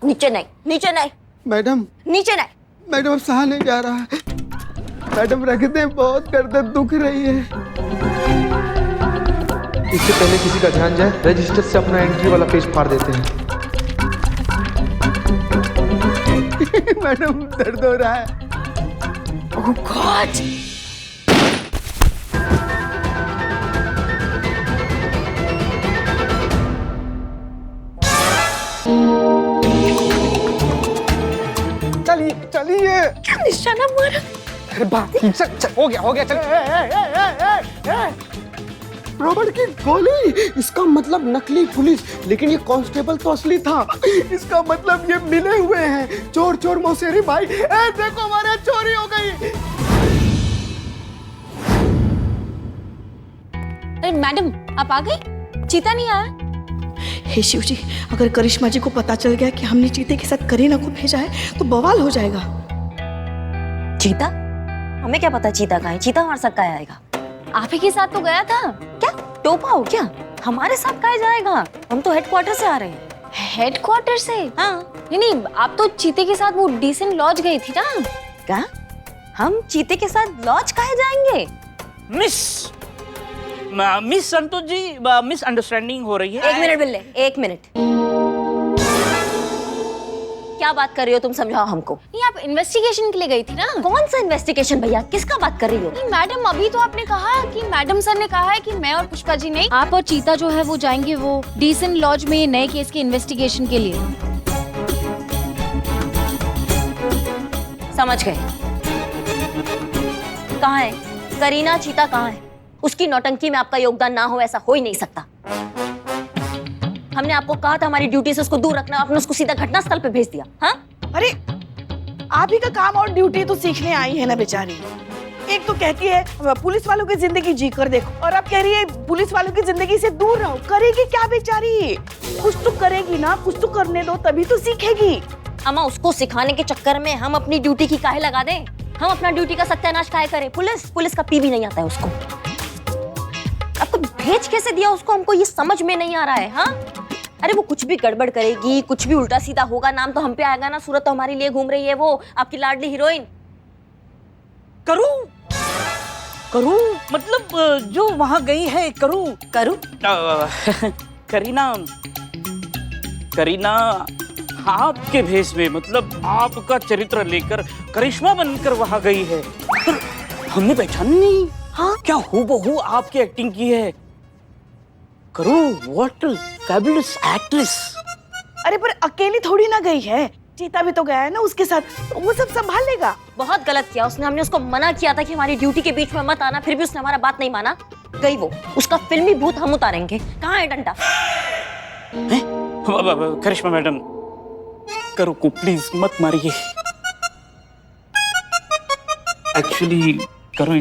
नीचे नहीं, नीचे नहीं, मैडम नीचे नहीं। मैडम अब सहा नहीं जा रहा है। मैडम रख दे, बहुत गर्दन दुख रही है। इससे पहले किसी का ध्यान जाए, रजिस्टर से अपना एंट्री वाला पेज फाड़ देते हैं। मैडम दर्द हो रहा है। ओह गॉड। चलिए चलिए। क्या निशाना मारा? अरे बाप, चल हो गया चल। रॉबर्ट की गोली, इसका मतलब नकली पुलिस, लेकिन ये कांस्टेबल तो असली था। इसका मतलब ये मिले हुए हैं। चोर चोर मौसेरी भाई, ए देखो हमारे यहाँ चोरी हो गई। अरे मैडम, आप आ गई? चीता नहीं आया? हे शिव जी, अगर करिश्मा जी को पता चल गया कि हमने चीते के साथ करीना को भेजा है तो बवाल हो जाएगा। चीता? हमें क्या पता चीता कहाँ है? चीता हमारे साथ कहाँ आएगा? आप ही के साथ तो गया था। क्या टोपा हो क्या? हमारे साथ कहाँ जाएगा? हम तो हेडक्वार्टर से आ रहे हैं। हेडक्वार्टर से? हाँ। नहीं, आप तो चीते के साथ वो डिसेंट लॉज गई थी ना? क्या? हम चीते के साथ लॉज कहाँ जाएंगे? Miss Santosh ji, miss understanding हो रही है। एक मिनट बिल्ले, एक मिनट। क्या बात कर रही हो तुम? समझाओ हमको। नहीं, आप इन्वेस्टिगेशन के लिए गई थी ना? कौन सा इन्वेस्टिगेशन भैया? किसका बात कर रही हो? नहीं मैडम, अभी तो आपने कहा कि मैडम सर ने कहा है कि मैं और पुष्पा जी नहीं, आप और चीता जो है वो जाएंगे वो डिसेंट लॉज में नए केस के इन्वेस्टिगेशन के लिए। समझ गए। कहाँ है करीना? चीता कहाँ है? उसकी नौटंकी में आपका योगदान ना हो ऐसा हो ही नहीं सकता। हमने आपको कहा था हमारी ड्यूटी से उसको दूर रखना, आपने उसको सीधा घटनास्थल पे भेज दिया। हाँ? अरे आप ही का काम और ड्यूटी तो सीखने आई है ना बेचारी। एक तो कहती है पुलिस वालों की जिंदगी जी कर देखो, और अब कह रही है पुलिस वालों की जिंदगी से दूर रहो। करेगी क्या बेचारी? कुछ तो करेगी ना, कुछ तो करने दो तभी तो सीखेगी। अम्मा, उसको सिखाने के चक्कर में हम अपनी ड्यूटी की काहे लगा दें? हम अपना ड्यूटी का सत्यानाश काहे करें? पुलिस का पी भी नहीं आता है उसको। आपको भेज कैसे दिया उसको? हमको ये समझ में नहीं आ रहा है। हाँ, अरे वो कुछ भी गड़बड़ करेगी, कुछ भी उल्टा सीधा होगा, नाम तो हम पे आएगा ना। सूरत तो हमारे लिए घूम रही है, वो आपकी लाडली हीरोइन। करूं मतलब जो वहां गई है करूं करीना आपके भेष में, मतलब आपका चरित्र लेकर करिश्मा बनकर वहां गई है। हमने पहचानी नहीं। हाँ, क्या हूबहू आपकी एक्टिंग की है। करूं, व्हाट फैबुलस एक्ट्रेस। अरे पर अकेली थोड़ी ना गई है, चीता भी तो गया है ना उसके साथ, तो वो सब संभाल लेगा। बहुत गलत किया उसने। हमने उसको मना किया था कि हमारी ड्यूटी के बीच में मत आना, फिर भी उसने हमारा बात नहीं माना। गई वो, उसका फिल्मी भूत हम उतारेंगे। कहाँ है डंडा? करिश्मा मैडम, करो को प्लीज मत मारिए। एक्चुअली करो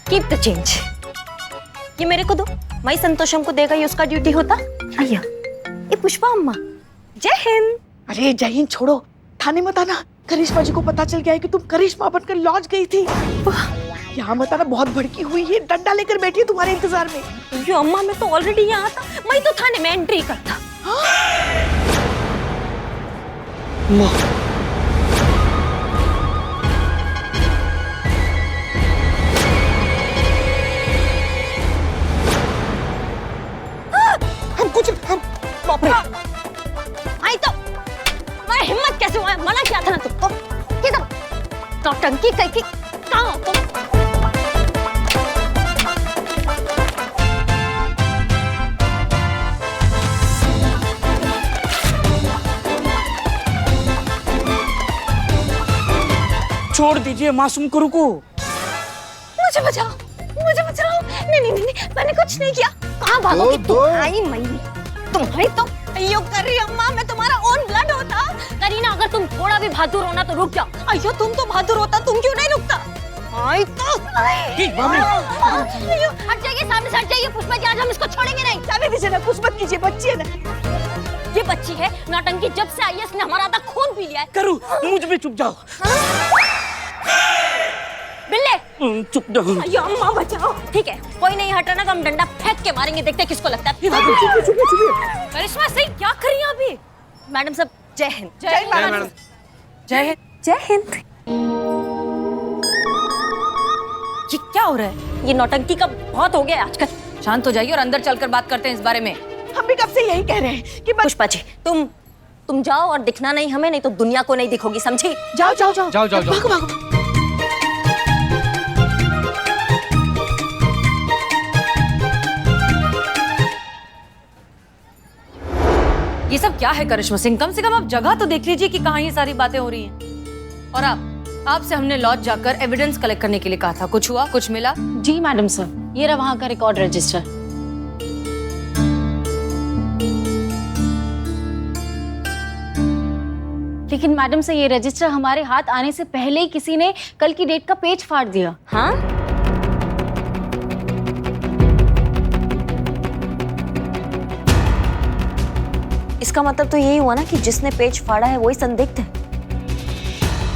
कीप द चेंज। ये मेरे को दो, मैं संतोषम को देगा, ये उसका ड्यूटी होता। आया ये पुष्पा अम्मा, जय हिंद। अरे जय हिंद छोड़ो, थाने मत आना। करिश्मा जी को पता चल गया है कि तुम करिश्मा बनकर लॉज गई थी। यहाँ मत आना, बहुत भड़की हुई है, डंडा लेकर बैठी है तुम्हारे इंतजार में। जो अम्मा, मैं तो ऑलरेडी यहाँ था, मैं तो थाने में एंट्री करता। बाप रे, आई तो मैं हिम्मत कैसे हुआ? मना किया था ना तुमको। किधर नौटंकी कहीं कहाँ हो तुम? छोड़ दीजिए मासूम करू को। मुझे बचाओ, मुझे बचाओ। नहीं नहीं नहीं, मैंने कुछ नहीं किया। कहाँ भागोगी? तुम्हारी मई, तुम्हारी तो अयो कर रही अम्मा, मैं तुम्हारा ओन ब्लड होता। करीना, अगर तुम थोड़ा भी बहादुर होना तो रुक जाओ। अयो तुम तो बहादुर होता, तुम क्यों नहीं रुकता? आई तो हट जाइए, सामने से हट जाइए। पुष्पा जी, आज हम इसको छोड़ेंगे नहीं। जाने दीजिए ना, कुछ मत कीजिए, बच्ची है ना। ये बच्ची है नौटंकी, जब से आई है इसने हमारा आधा खून पी लिया है। करूँ मुझ में चुप जाओ। बिल्ले चुप जाओ। अयो अम्मा बचाओ। ठीक है कोई नहीं हट रहा ना तो हम डंडा फेंक के मारेंगे, देखते हैं किसको लगता है। करिश्मा सिंह क्या कर रही हैं अभी? मैडम साहब जय हिंद। जय मैडम। जय हिंद। जय हिंद। ये क्या हो रहा है? ये नौटंकी का बहुत हो गया आजकल। शांत हो जाइए और अंदर चलकर बात करते हैं इस बारे में। हम भी कब से यही कह रहे हैं कि पुष्पा जी तुम जाओ और दिखना नहीं हमें, नहीं तो दुनिया को नहीं दिखोगी, समझी? जाओ जाओ जाओ जाओ जाओ जाओ। भागो भागो। ये सब क्या है करिश्मा सिंह? कम से कम आप जगह तो देख लीजिए कि कहाँ ये सारी बातें हो रही हैं। और आपसे हमने लॉज जाकर एविडेंस कलेक्ट करने के लिए कहा था। कुछ हुआ? कुछ मिला? जी मैडम सर, ये रहा वहाँ का रिकॉर्ड रजिस्टर। लेकिन मैडम से ये रजिस्टर हमारे हाथ आने से पहले ही किसी ने कल की डेट का पेज फाड़ दिया। हाँ? इसका मतलब तो यही हुआ ना कि जिसने पेज फाड़ा है वही संदिग्ध है,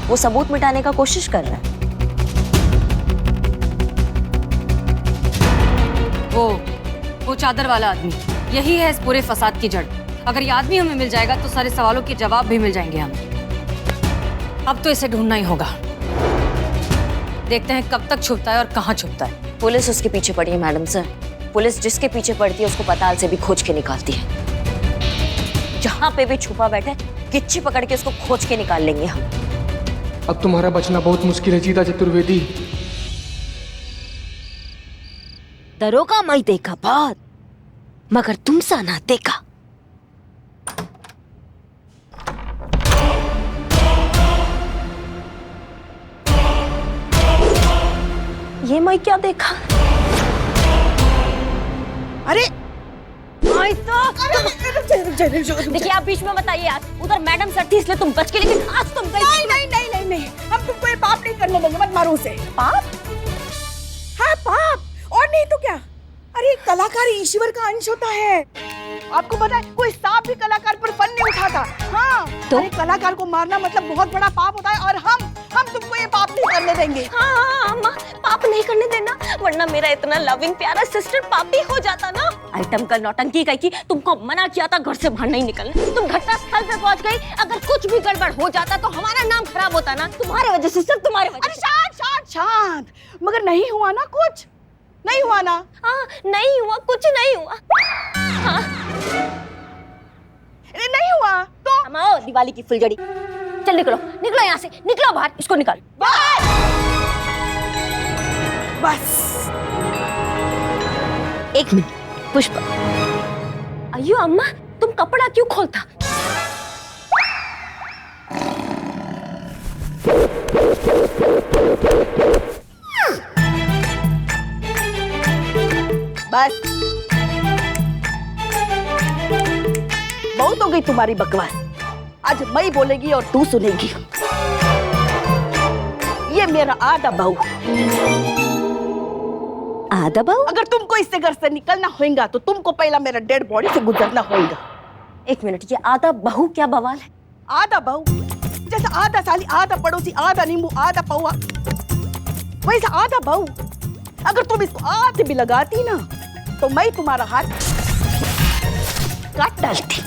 वो सबूत मिटाने का कोशिश कर रहा है। वो चादर वाला आदमी, यही है इस पूरे फसाद की जड़। अगर ये आदमी हमें मिल जाएगा तो सारे सवालों के जवाब भी मिल जाएंगे हमें। अब तो इसे ढूंढना ही होगा। देखते हैं कब तक छुपता है और कहाँ छुपता है। पुलिस उसके पीछे पड़ी है मैडम सर। पुलिस जिसके पीछे पड़ती है उसको पताल से भी खोज के निकालती है। जहाँ पे भी छुपा बैठे गिच्ची पकड़ के उसको खोज के निकाल लेंगे हम। अब तुम्हारा बचना बहुत मुश्किल है जीता चतुर्वेदी। दरोगा मैं देखा बहुत, मगर तुम सा ना देखा। ये मैं क्या देखा? अरे आई तो देखिए आप बीच में बताइए यार, उधर मैडम सर थी इसलिए तुम बच के, लेकिन आज तुम गई। नहीं नहीं नहीं नहीं नहीं, हम तुमको ये पाप नहीं करने देंगे, मत मारो उसे। पाप? हाँ पाप, और नहीं तो क्या। अरे कलाकार ईश्वर का अंश होता है। आपको पता है कोई सांप भी कलाकार पर फन नहीं उठाता। हाँ तो? अरे कलाकार को मारना मतलब बहुत बड़ा पाप होता है, और हम तुमको ये पाप नहीं करने देंगे। हाँ अम्मा, पाप नहीं करने देना, वरना मेरा इतना लविंग प्यारा सिस्टर पापी हो जाता ना। आइटम का नौटंकी कही कि तुमको मना किया था घर से बाहर नहीं निकलना, तुम घटना स्थल पे पहुंच गई। अगर कुछ भी गड़बड़ हो जाता तो हमारा नाम खराब होता ना, तुम्हारे वजह से सिर्फ तुम्हारे वजह अरे शांत शांत शांत, मगर नहीं हुआ ना, कुछ नहीं हुआ ना। हाँ नहीं हुआ, कुछ नहीं हुआ। हाँ नहीं हुआ तो आओ दिवाली की फुलझड़ी, चल निकलो निकलो यहाँ से, निकलो बाहर, इसको निकाल। बस एक मिनट पुष्पा। अयो अम्मा, तुम कपड़ा क्यों खोलता? बस बहुत हो गई तुम्हारी बकवास। आज मैं बोलेगी और तू सुनेगी। ये मेरा आधा बहू। आधा बहू? अगर तुमको इससे घर से निकलना होगा तो तुमको पहला मेरा डेड बॉडी से गुजरना होगा। एक मिनट, ये आधा बहू क्या बवाल है? आधा बहू जैसा आधा साली, आधा पड़ोसी, आधा नींबू, आधा पौआ, वैसा आधा बहू। अगर तुम इसको हाथ भी लगाती ना तो मैं तुम्हारा हाथ काट डालती।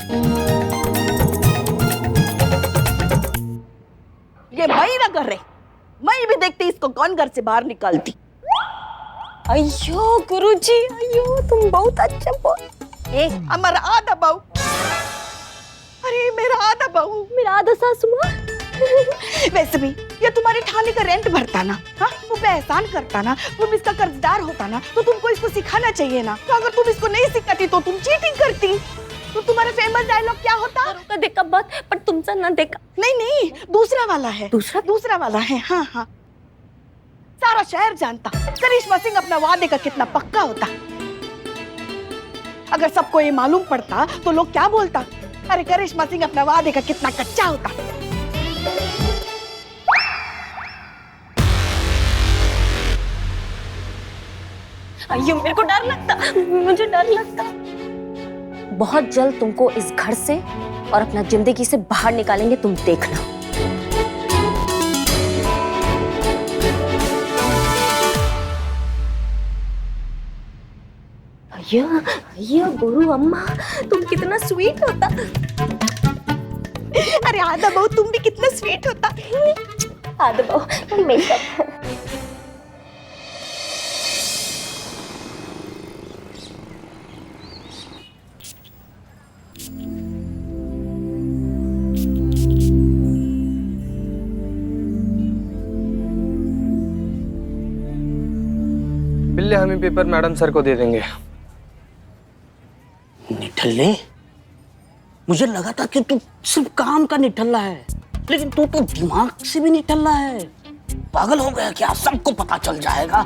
ये मैं ना कर रहे, मैं भी देखती इसको कौन घर से बाहर निकालती। अयो गुरुजी, अयो तुम बहुत अच्छा बोल। ए हमारा आधा बहू, अरे मेरा आधा बहू, मेरा आधा सासू माँ। वैसे भी ये तुम्हारे थाने का रेंट भरता ना, हाँ वो पे एहसान करता ना, तुम इसका कर्जदार होता ना, तो तुमको इसको सिखाना चाहिए ना। तो अगर तुम इसको नहीं सिखाती तो तुम चीटिंग करती। तो तुम्हारा फेमस डायलॉग क्या होता? तो देखा बात, पर तुमसे ना देखा। नहीं नहीं, दूसरा वाला है। दूसरा वाला है। हाँ हाँ, सारा शहर जानता करिश्मा सिंह अपना वादे का कितना पक्का होता। अगर सबको ये मालूम पड़ता तो लोग क्या बोलता? अरे करिश्मा सिंह अपना वादे का कितना कच्चा होता। अयो मेरे को डर लगता, मुझे डर लगता। बहुत जल्द तुमको इस घर से और अपना जिंदगी से बाहर निकालेंगे, तुम देखना। अय्या गुरु अम्मा, तुम कितना स्वीट होता। अरे आधा बहू तुम भी कितना स्वीट होता। आधा बहू मेकअप। बिल्ले हम ही पेपर मैडम सर को दे देंगे। निठल्ले, मुझे लगा था कि तू सिर्फ काम का निठल्ला है, लेकिन तू तो दिमाग से भी निठल्ला है। पागल हो गया क्या? सबको पता चल जाएगा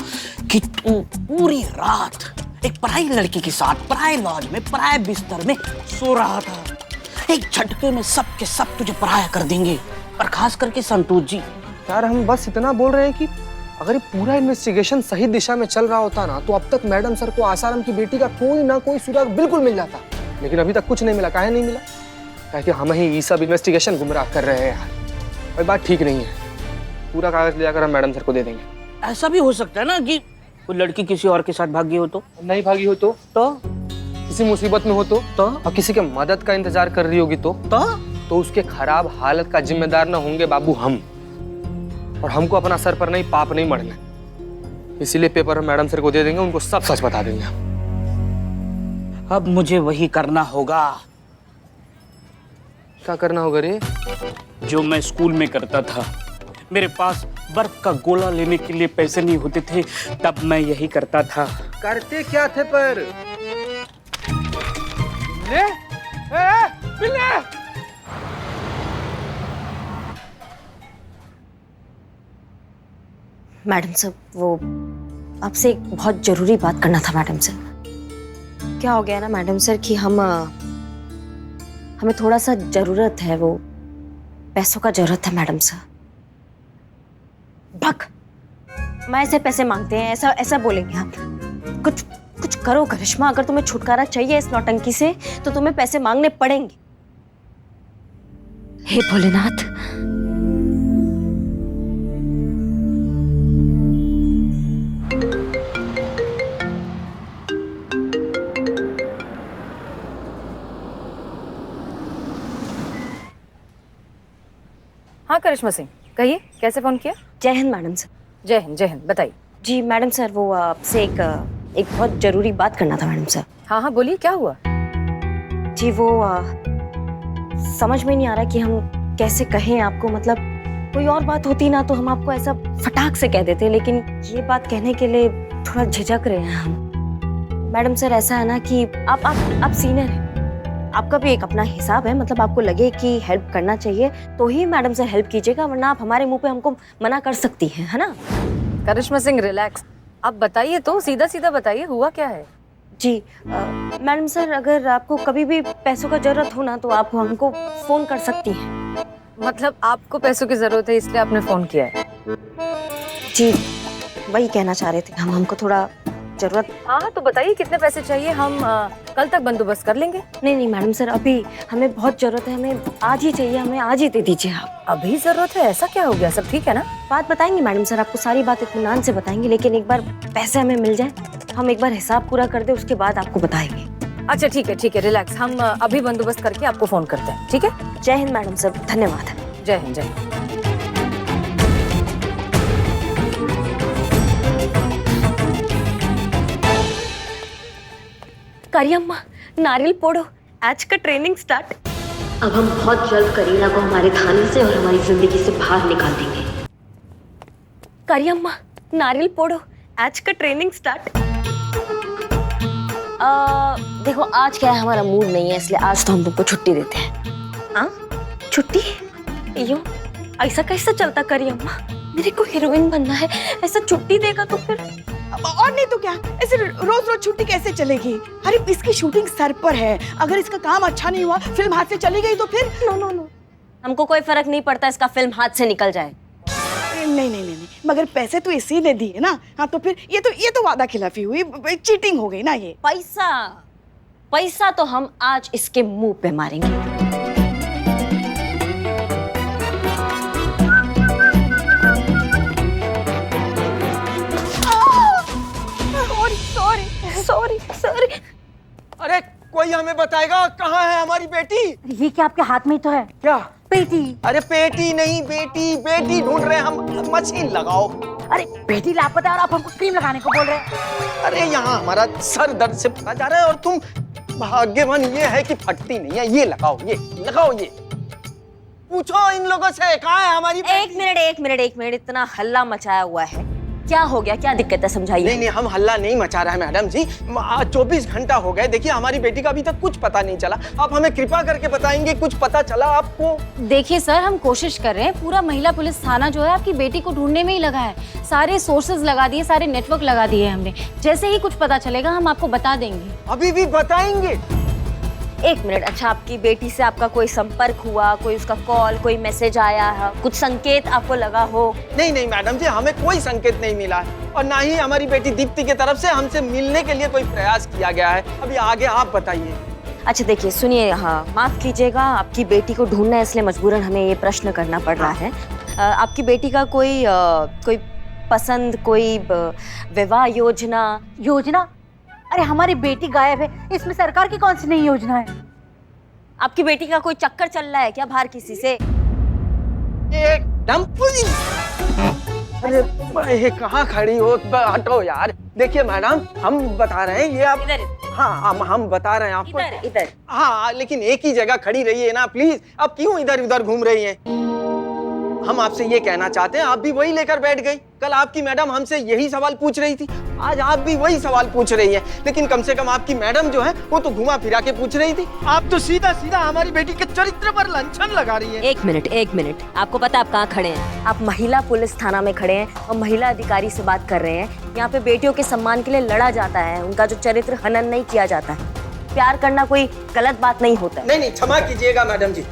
कि तू पूरी रात एक पराई लड़की के साथ पराए लॉज में पराए बिस्तर में सो रहा था। एक झटके में सब के सब तुझे पराया कर देंगे, और खास करके संतोष जी। यार हम बस इतना बोल रहे हैं कि अगर ये पूरा इन्वेस्टिगेशन सही दिशा में चल रहा होता ना, तो अब तक मैडम सर को आसाराम की बेटी का कोई ना कोई सुराग बिल्कुल मिल जाता। लेकिन अभी तक कुछ नहीं मिला। काहे नहीं मिला? ताकि हम ही ये सब इन्वेस्टिगेशन गुमराह कर रहे हैं यार। और बात ठीक नहीं है। पूरा कागज ले जाकर हम मैडम सर को दे देंगे। ऐसा भी हो सकता है ना कि कोई लड़की किसी और के साथ भागी हो तो? नहीं भागी हो तो किसी मुसीबत में हो तो और किसी के मदद का इंतजार कर रही होगी तो उसके खराब हालत का जिम्मेदार ना होंगे बाबू हम। और हमको अपना सर पर नहीं पाप नहीं मढ़ना, इसीलिए पेपर हम मैडम सर को दे देंगे, उनको सब सच बता देंगे। अब मुझे वही करना होगा। क्या करना होगा रे? जो मैं स्कूल में करता था। मेरे पास बर्फ का गोला लेने के लिए पैसे नहीं होते थे, तब मैं यही करता था। करते क्या थे पर? ले? बिल्ले! मैडम सर, वो आपसे एक बहुत जरूरी बात करना था मैडम सर। क्या हो गया ना मैडम सर कि हमें थोड़ा सा जरूरत है, वो पैसों का जरूरत है मैडम सर। भक, मैं ऐसे पैसे मांगते हैं, ऐसा बोलेंगे आप? कुछ करो करिश्मा, अगर तुम्हें छुटकारा चाहिए इस नौटंकी से तो तुम्हें पैसे मांगने पड़ेंगे। हे भोलेनाथ। हाँ करिश्मा सिंह, कहिए कैसे फोन किया? जय हिंद मैडम सर। जय हिंद, बताइए। जी मैडम सर, वो आपसे एक बहुत जरूरी बात करना था मैडम सर। हाँ बोलिए, क्या हुआ? जी वो समझ में नहीं आ रहा कि हम कैसे कहें आपको। मतलब कोई और बात होती ना तो हम आपको ऐसा फटाक से कह देते, लेकिन ये बात कहने के लिए थोड़ा झिझक रहे हैं हम। मैडम सर ऐसा है ना कि आप सीनियर हैं, आपका भी एक अपना हिसाब है। मतलब आपको लगे कि हेल्प करना चाहिए तो ही मैडम से हेल्प कीजिएगा, वरना आप हमारे मुंह पे हमको मना कर सकती हैं, है ना? करिश्मा सिंह रिलैक्स, आप बताइए तो, सीधा बताइए, हुआ क्या है? जी मैडम सर, अगर आपको कभी भी पैसों का जरूरत हो ना तो आप हमको फोन कर सकती हैं। मतलब आपको पैसों की जरूरत है इसलिए आपने फोन किया है? जी वही कहना चाह रहे थे हम, हमको थोड़ा जरूरत। हाँ तो बताइए कितने पैसे चाहिए, हम कल तक बंदोबस्त कर लेंगे। नहीं मैडम सर, अभी हमें बहुत जरूरत है, हमें आज ही चाहिए, हमें आज ही दे दीजिए आप। अभी जरूरत है? ऐसा क्या हो गया? सब ठीक है ना? बात बताएंगे मैडम सर, आपको सारी बात इत्मीनान से बताएंगे, लेकिन एक बार पैसे हमें मिल जाए, हम एक बार हिसाब पूरा कर दे, उसके बाद आपको बताएंगे। अच्छा ठीक है रिलैक्स, हम अभी बंदोबस्त करके आपको फोन करते हैं, ठीक है? जय हिंद मैडम सर, धन्यवाद। जय हिंद। करियम्मा, नारियल पोड़ो, आज का ट्रेनिंग स्टार्ट। अब हम बहुत जल्द करीना को हमारे थाने से और हमारी जिंदगी से बाहर निकाल देंगे। करियम्मा, नारियल पोड़ो, आज का ट्रेनिंग स्टार्ट। देखो आज क्या है, हमारा मूड नहीं है, इसलिए आज तो हम तुमको छुट्टी देते हैं। हाँ छुट्टी? यूं ऐसा कैसा चलता करियम्मा? मेरे को हीरोइन बनना है, ऐसा छुट्टी देगा तो फिर? और नहीं तो क्या, ऐसे रोज रोज छुट्टी कैसे चलेगी? अरे इसकी शूटिंग सर पर है, अगर इसका काम अच्छा नहीं हुआ, फिल्म हाथ से चली गई तो फिर? नो, हमको कोई फर्क नहीं पड़ता इसका फिल्म हाथ से निकल जाए। नहीं, मगर पैसे तो इसी ने दिए ना। हाँ तो फिर ये तो वादा खिलाफी हुई, चीटिंग हो गई ना ये। पैसा तो हम आज इसके मुंह पे मारेंगे। Sorry sorry. अरे कोई हमें बताएगा कहाँ है हमारी बेटी? ये क्या आपके हाथ में ही तो है? क्या? पेटी। अरे पेटी नहीं, बेटी बेटी ढूंढ रहे हैं हम। मशीन लगाओ। अरे बेटी लापता है और आप हमको क्रीम लगाने को बोल रहे हैं। अरे यहाँ हमारा सर दर्द से फटा जा रहा है और तुम भाग्यवान ये है कि फटती नहीं है। ये लगाओ, ये लगाओ, ये पूछो इन लोगों से कहाँ है हमारी बेटी? एक मिनट, इतना हल्ला मचाया हुआ है, क्या हो गया, क्या दिक्कत है, समझाइए। नहीं, हम हल्ला नहीं मचा रहे हैं मैडम जी। 24 घंटा हो गए, देखिए हमारी बेटी का अभी तक कुछ पता नहीं चला। आप हमें कृपा करके बताएंगे कुछ पता चला आपको? देखिए सर, हम कोशिश कर रहे हैं। पूरा महिला पुलिस थाना जो है आपकी बेटी को ढूंढने में ही लगा है। सारे सोर्सेज लगा दिए, सारे नेटवर्क लगा दिए हमने। जैसे ही कुछ पता चलेगा हम आपको बता देंगे। अभी भी बताएंगे? एक मिनट, अच्छा आपकी बेटी से आपका कोई संपर्क हुआ, कोई उसका कॉल, कोई मैसेज आया है, कुछ संकेत आपको लगा हो? नहीं मैडम जी, हमें कोई संकेत नहीं मिला है और ना ही हमारी बेटी दीप्ति की तरफ से हमसे मिलने के लिए कोई प्रयास किया गया है। अभी आगे आप बताइए। अच्छा देखिए, सुनिए, हाँ माफ कीजिएगा, आपकी बेटी को ढूंढना है इसलिए मजबूरन हमें ये प्रश्न करना पड़ रहा है। आपकी बेटी का कोई पसंद, कोई विवाह योजना? अरे हमारी बेटी गायब है, इसमें सरकार की कौन सी नई योजना है? आपकी बेटी का कोई चक्कर चल रहा है क्या बाहर किसी से? एकदम। अरे ये कहाँ खड़ी हो? हटो यार। देखिए मैडम, हम बता रहे हैं, ये आप इधर। हाँ हम बता रहे हैं आपको। इधर। हाँ, लेकिन एक ही जगह खड़ी रहिए ना प्लीज। अब क्यों इधर उधर घूम रही हैं? हम आपसे ये कहना चाहते हैं, आप भी वही लेकर बैठ गई। कल आपकी मैडम हमसे यही सवाल पूछ रही थी, आज आप भी वही सवाल पूछ रही हैं। लेकिन कम से कम आपकी मैडम जो है वो तो घुमा फिरा के पूछ रही थी। आप तो सीधा सीधा हमारी बेटी के चरित्र पर लांछन लगा रही हैं। एक मिनट, आपको पता है आप कहाँ खड़े हैं? आप महिला पुलिस थाना में खड़े हैं और महिला अधिकारी से बात कर रहे हैं। यहाँ पे बेटियों के सम्मान के लिए लड़ा जाता है, उनका जो चरित्र हनन नहीं किया जाता है। प्यार करना कोई गलत बात नहीं होता। नहीं, क्षमा कीजिएगा मैडम जी,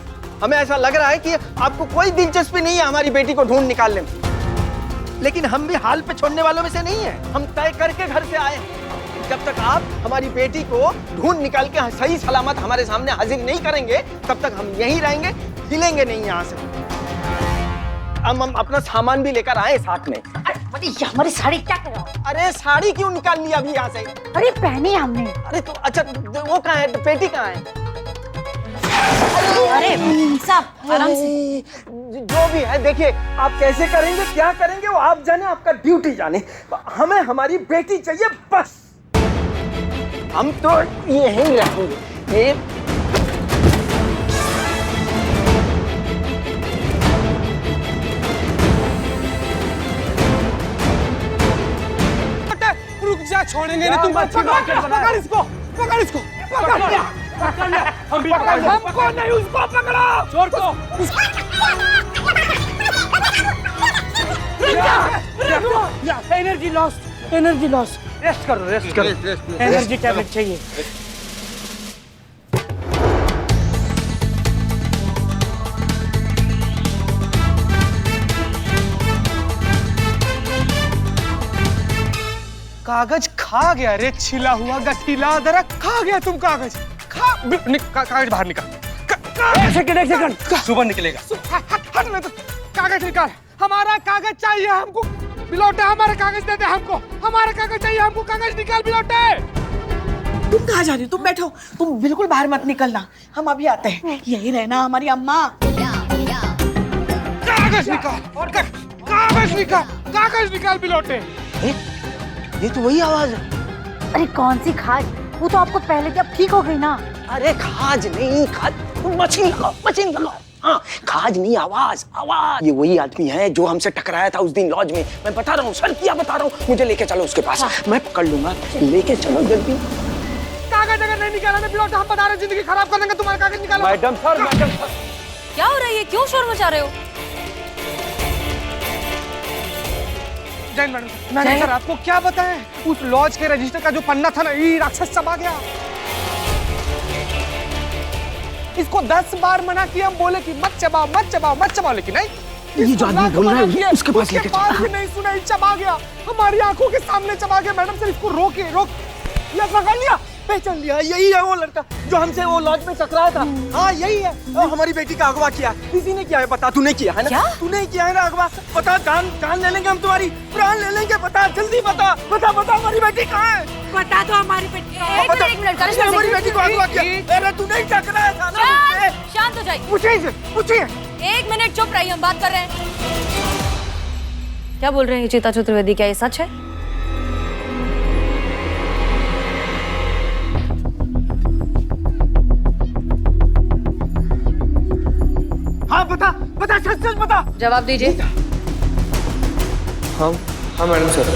हमें ऐसा लग रहा है कि आपको कोई दिलचस्पी नहीं है हमारी बेटी को ढूंढ निकालने में। लेकिन हम भी हाल पे छोड़ने वालों में से नहीं है। हम तय करके घर से आए हैं। जब तक आप हमारी बेटी को ढूंढ निकाल के सही सलामत हमारे सामने हाजिर नहीं करेंगे, तब तक हम यहीं रहेंगे, हिलेंगे नहीं यहाँ से। हम अपना सामान भी लेकर आए साथ में। अरे ये हमारी साड़ी क्या कर रहा हो? अरे साड़ी क्यों निकाल ली अभी यहाँ से? अरे पहनी हमने। अरे तो अच्छा, वो कहाँ है, पेटी कहाँ है? अरे साहब आराम से। जो भी है देखिए, आप कैसे करेंगे, क्या करेंगे वो आप जाने, आपका ड्यूटी जाने। हमें हमारी बेटी चाहिए बस। हम तो यहीं रहेंगे। रुक जा, छोड़ेंगे नहीं तुम। पकड़ इसको, पकड़ इसको, पकड़ लिया। हमको नहीं, उसको पकड़ो। छोड़ दो। Energy loss. रेस्ट करो। एनर्जी टैबलेट चाहिए। कागज खा गया रे, छिला हुआ गठीला दरक खा गया। तुम कागज खा, कागज बाहर निकाल। एक सेकंड सुबह निकलेगा। हट ले तो, कागज निकाल। हमारा कागज चाहिए हमको, बिलोटे हमारा कागज दे दे हमको। हमारा कागज चाहिए हमको, कागज निकाल बिलोटे। तुम कहाँ जा रही हो? तुम बैठो, तुम बिल्कुल बाहर मत निकलना, हम अभी आते हैं। यही रहना हमारी अम्मा। कागज निकाल, कागज निकाल बिलोटे। ये तो वही आवाज है। अरे कौन सी खाज? वो तो आपको पहले थी, अब ठीक हो गई ना। अरे खाज नहीं, मशीन लगाओ। हाँ, खाज नहीं, आवाज। ये वही आदमी है जो हमसे टकराया था उस दिन लॉज में। मैं बता रहा हूँ सर, क्या बता रहा हूँ। मुझे लेके चलो उसके पास। मैं पकड़ लूंगा, लेके चलो जल्दी। कागज अगर नहीं निकाला ना बिलोटे, हम बता रहे जिंदगी खराब कर देंगे। तुम्हारा कागज निकालो। Madam sir. क्या हो रहा है? क्यों शोर मचा रहे हो? जैन मैडम सर, आपको क्या बताएं, उस लॉज के रजिस्टर का जो पन्ना था ना, ये राक्षस चबा गया। इसको 10 बार मना किया, हम बोले कि मत चबाओ, लेकिन नहीं। ये जो आदमी बोल रहा है उसके पास लेके चलो। नहीं सुना, चबा गया, हमारी आंखों के सामने चबा गया। मैडम सर, इसको रोक, ये पकड़ लिया। पहचान लिया, यही है वो लड़का जो हमसे वो लॉज में टकराया था। हाँ यही है, और हमारी बेटी का अगवा किया। इसी ने किया है, बता तूने किया है ना? क्या? तूने किया है ना अगवा? बता, जान ले लेंगे हम तुम्हारी, प्राण ले लेंगे। बता जल्दी बता, बता बता हमारी बेटी कहाँ है? बता दो हमारी बेटी। एक मिनट करिश्मा हमारी सिंह, बेटी को अगवा किया। अरे तूने ही टकराया था ना मुझसे। शांत हो जाइए। पूछिए। एक मिनट चुप रहिए, हम बात कर रहे हैं। क्या बोल रहे हैं चीता चतुर्वेदी, क्या ये सच है? हाँ बता, सच बता। जवाब दीजिए। हाँ मैडम सर।